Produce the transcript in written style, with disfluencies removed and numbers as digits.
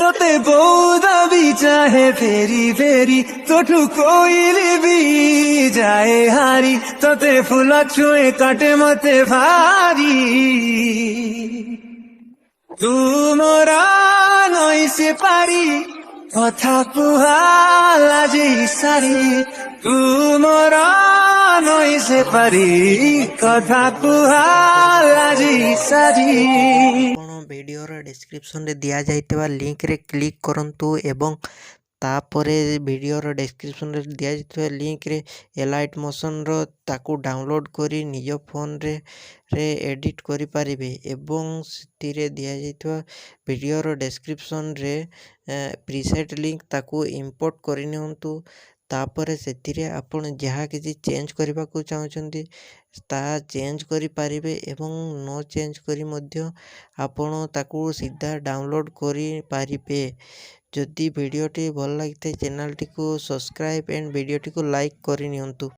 তোতে বৌদা B চাহে ফেরি ফেরি তোঠু Koili B যায় হারি তোতে ফুলা ছুঁয়ে কাটে মতে ভারি তুমরা নই সে পারি কথা কুহালা যে সারি তুমরা নই সে পারি কথা কুহালা যে সারি। ଆପଣ ଭିଡ଼ିଓର ଡେସ୍କ୍ରିପସନ୍ରେ ଦିଆଯାଇଥିବା ଲିଙ୍କରେ କ୍ଲିକ୍ କରନ୍ତୁ ଏବଂ ତାପରେ ଭିଡ଼ିଓର ଡେସ୍କ୍ରିପସନ୍ରେ ଦିଆଯାଇଥିବା ଲିଙ୍କରେ ଏଲାଇଟ୍ ମୋସନ୍ର ତାକୁ ଡାଉନଲୋଡ଼୍ କରି ନିଜ ଫୋନ୍ରେ ଏଡ଼ିଟ୍ କରିପାରିବେ ଏବଂ ସେଥିରେ ଦିଆଯାଇଥିବା ଭିଡ଼ିଓର ଡେସ୍କ୍ରିପସନ୍ରେ ପ୍ରିସେଟ୍ ଲିଙ୍କ ତାକୁ ଇମ୍ପୋର୍ଟ କରିନିଅନ୍ତୁ। ତାପରେ ସେଥିରେ ଆପଣ ଯାହା କିଛି ଚେଞ୍ଜ କରିବାକୁ ଚାହୁଁଛନ୍ତି ତାହା ଚେଞ୍ଜ କରିପାରିବେ ଏବଂ ନ ଚେଞ୍ଜ କରି ମଧ୍ୟ ଆପଣ ତାକୁ ସିଧା ଡାଉନଲୋଡ଼୍ କରିପାରିବେ। ଯଦି ଭିଡ଼ିଓଟି ଭଲ ଲାଗିଥାଏ ଚ୍ୟାନେଲଟିକୁ ସବସ୍କ୍ରାଇବ୍ ଆଣ୍ଡ ଭିଡ଼ିଓଟିକୁ ଲାଇକ୍ କରିନିଅନ୍ତୁ।